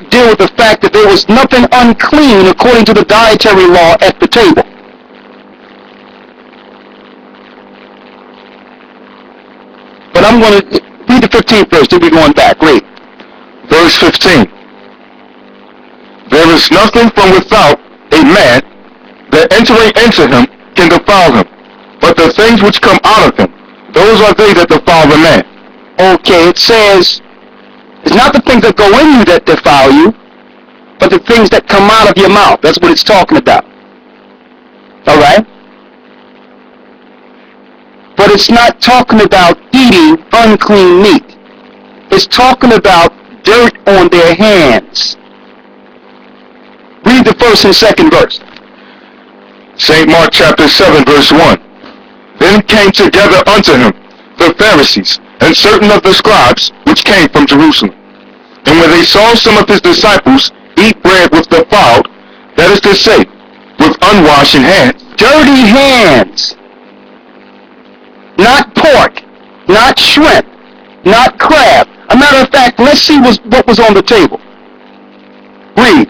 not deal with the fact that there was nothing unclean according to the dietary law at the table. But I'm going to read the 15th verse, then we're going back. Read. Verse 15. There is nothing from without a man that entering into him can defile him, but the things which come out of him, those are they that defile the man. Okay, it says, it's not the things that go in you that defile you, but the things that come out of your mouth. That's what it's talking about. Alright? But it's not talking about eating unclean meat. It's talking about dirt on their hands. Read the first and second verse. St. Mark chapter 7 verse 1. Then came together unto him the Pharisees and certain of the scribes which came from Jerusalem. And when they saw some of his disciples eat bread with defiled, that is to say, with unwashed hands. Dirty hands. Not pork, not shrimp, not crab. A matter of fact, let's see what was on the table. Read.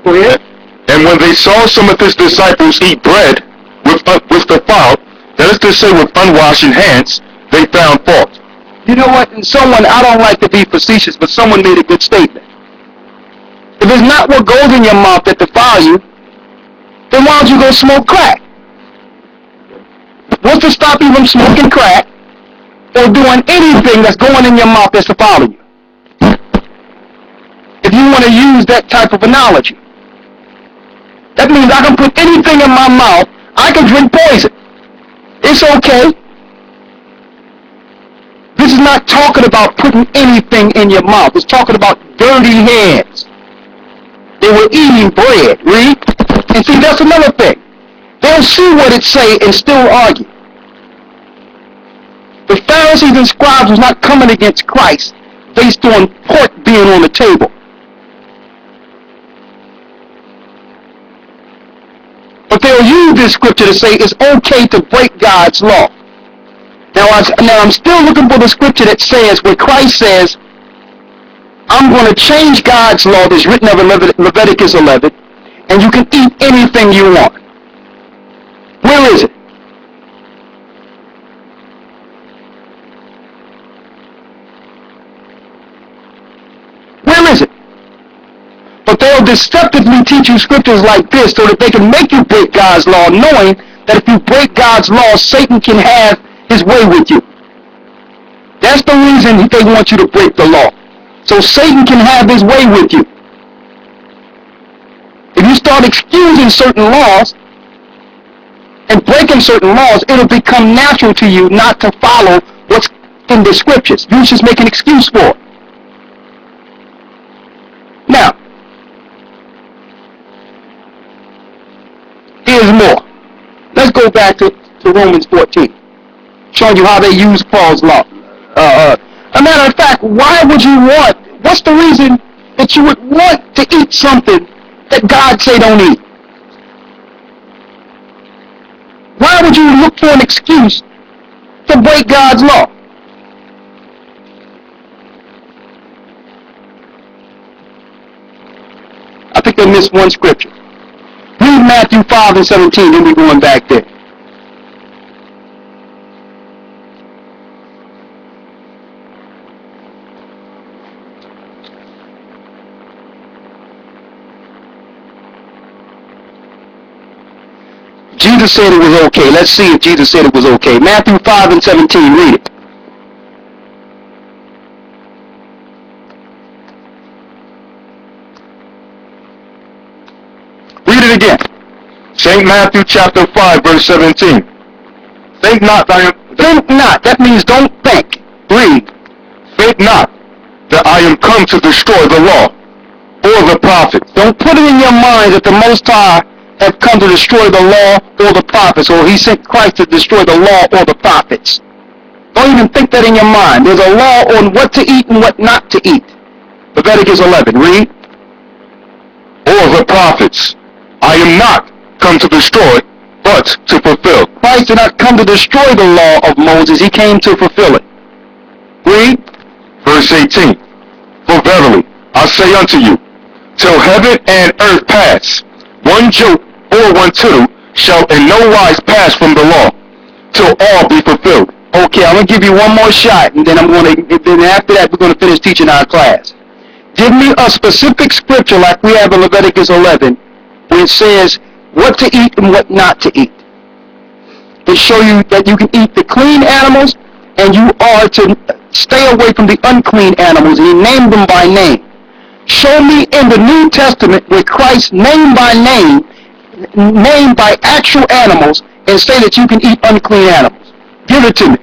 Go ahead. And when they saw some of his disciples eat bread with defiled, that is to say, with unwashed hands, they found fault. You know what? And someone, I don't like to be facetious, but someone made a good statement. If it's not what goes in your mouth that defile you, then why don't you go smoke crack? What's to stop you from smoking crack or doing anything that's going in your mouth that's defiling you? If you want to use that type of analogy. That means I can put anything in my mouth. I can drink poison. It's okay. This is not talking about putting anything in your mouth. It's talking about dirty hands. They were eating bread. Read. And see, that's another thing. They'll see what it say and still argue. The Pharisees and scribes was not coming against Christ based on pork being on the table. But they'll use this scripture to say it's okay to break God's law. Now I'm still looking for the scripture that says, where Christ says, I'm going to change God's law that's written of in Leviticus 11, and you can eat anything you want. Where is it? Where is it? But they'll deceptively teach you scriptures like this so that they can make you break God's law, knowing that if you break God's law, Satan can have his way with you. That's the reason they want you to break the law. So Satan can have his way with you. If you start excusing certain laws and breaking certain laws, it'll become natural to you not to follow what's in the scriptures. You just make an excuse for it. Now, here's more. Let's go back to Romans 14. Showing you how they use Paul's law. A matter of fact, why would you want, what's the reason that you would want to eat something that God say don't eat? Why would you look for an excuse to break God's law? I think they missed one scripture. Read Matthew 5 and 17, then we're going back there. Jesus said it was okay. Let's see if Jesus said it was okay. Matthew 5 and 17, read it. Read it again. St. Matthew chapter 5 verse 17. Think not Think not. That means don't think. Read. Think not that I am come to destroy the law or the prophets. Don't put it in your mind that the Most High have come to destroy the law or the prophets, or he sent Christ to destroy the law or the prophets. Don't even think that in your mind. There's a law on what to eat and what not to eat. Leviticus 11, read. Or the prophets. I am not come to destroy, but to fulfill. Christ did not come to destroy the law of Moses. He came to fulfill it. Read. Verse 18. Verily, I say unto you, till heaven and earth pass, one jot or one tittle shall in no wise pass from the law, till all be fulfilled. Okay, I'm going to give you one more shot, and then then after that, we're going to finish teaching our class. Give me a specific scripture like we have in Leviticus 11, where it says what to eat and what not to eat. To show you that you can eat the clean animals, and you are to stay away from the unclean animals, and he named them by name. Show me in the New Testament where Christ named by name, named by actual animals, and say that you can eat unclean animals. Give it to me.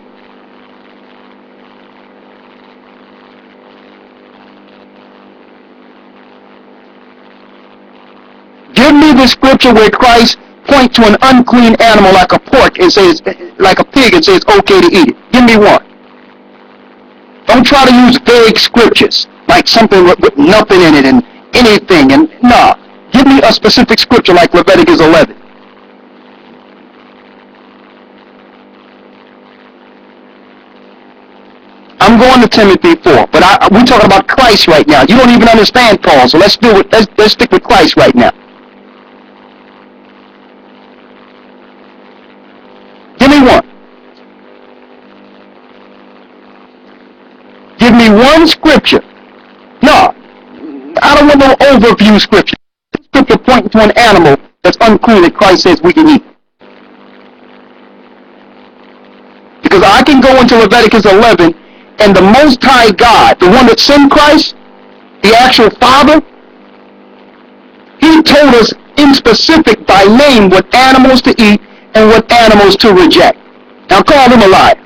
Give me the scripture where Christ points to an unclean animal like a pork and says, like a pig, and says it's okay to eat it. Give me one. Don't try to use vague scriptures like something with nothing in it and anything. And no, give me a specific scripture like Leviticus 11. I'm going to Timothy 4, but we're talking about Christ right now. You don't even understand Paul, so let's stick with Christ right now. Give me one. Give me one scripture. No, I don't want no overview scripture. Scripture pointing to an animal that's unclean that Christ says we can eat. Because I can go into Leviticus 11, and the Most High God, the one that sent Christ, the actual Father, he told us in specific by name what animals to eat and what animals to reject. Now call them a liar.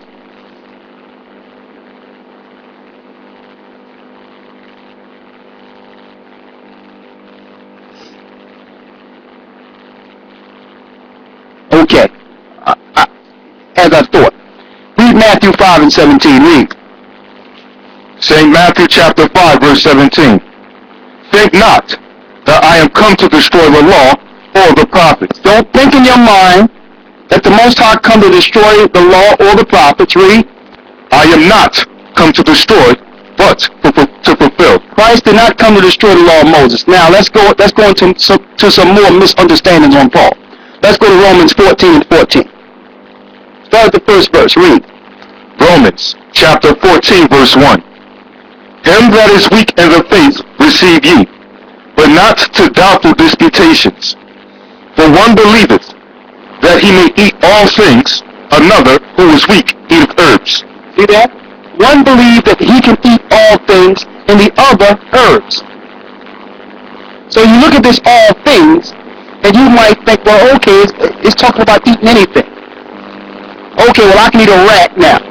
Okay. As I thought. Read Matthew 5 and 17. Read. St. Matthew chapter 5, verse 17. Think not that I am come to destroy the law or the prophets. Don't think in your mind that the Most High come to destroy the law or the prophets. Read. I am not come to destroy, but to fulfill. Christ did not come to destroy the law of Moses. Now let's go into some more misunderstandings on Paul. Let's go to Romans 14 and 14. Start the first verse. Read. Romans chapter 14, verse 1. Him that is weak in the faith receive ye, but not to doubtful disputations. For one believeth that he may eat all things, another who is weak eateth herbs. See that? One believed that he can eat all things, and the other herbs. So you look at this all things, and you might think, well, okay, it's talking about eating anything. Okay, well, I can eat a rat now.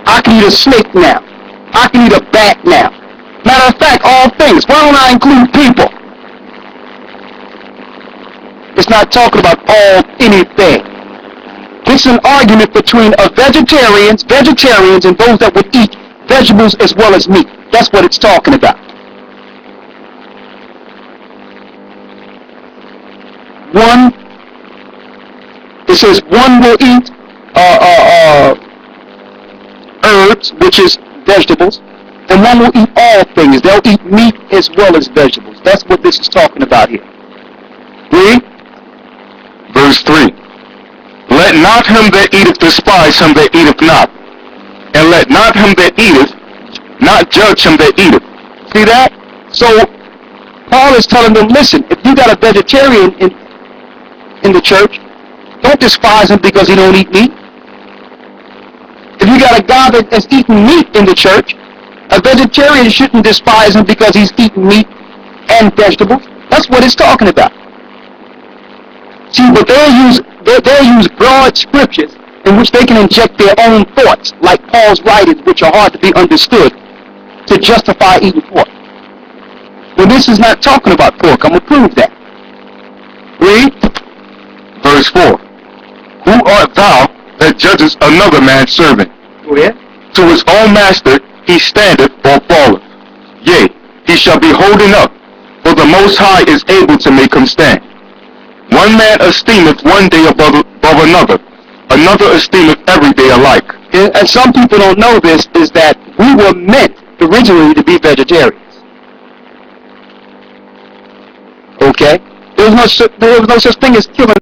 I can eat a snake now. I can eat a bat now. Matter of fact, all things. Why don't I include people? It's not talking about all anything. It's an argument between vegetarians and those that would eat vegetables as well as meat. That's what it's talking about. It says one will eat herbs, which is vegetables, and one will eat all things. They'll eat meat as well as vegetables. That's what this is talking about here. Read. Verse 3. Let not him that eateth despise him that eateth not, and let not him that eateth not judge him that eateth. See that? So Paul is telling them, listen, if you got a vegetarian in the church, don't despise him because he don't eat meat. If you got a guy that's eating meat in the church, a vegetarian shouldn't despise him because he's eating meat and vegetables. That's what it's talking about. See, but they'll use broad scriptures in which they can inject their own thoughts, like Paul's writings, which are hard to be understood, to justify eating pork. Well, this is not talking about pork. I'm going to prove that. Read. Verse 4. Who art thou that judgest another man's servant? Go ahead. To his own master he standeth or falleth. Yea, he shall be holding up, for the Most High is able to make him stand. One man esteemeth one day above another, another esteemeth every day alike. And some people don't know this, is that we were meant originally to be vegetarians. Okay? There was no such thing as killing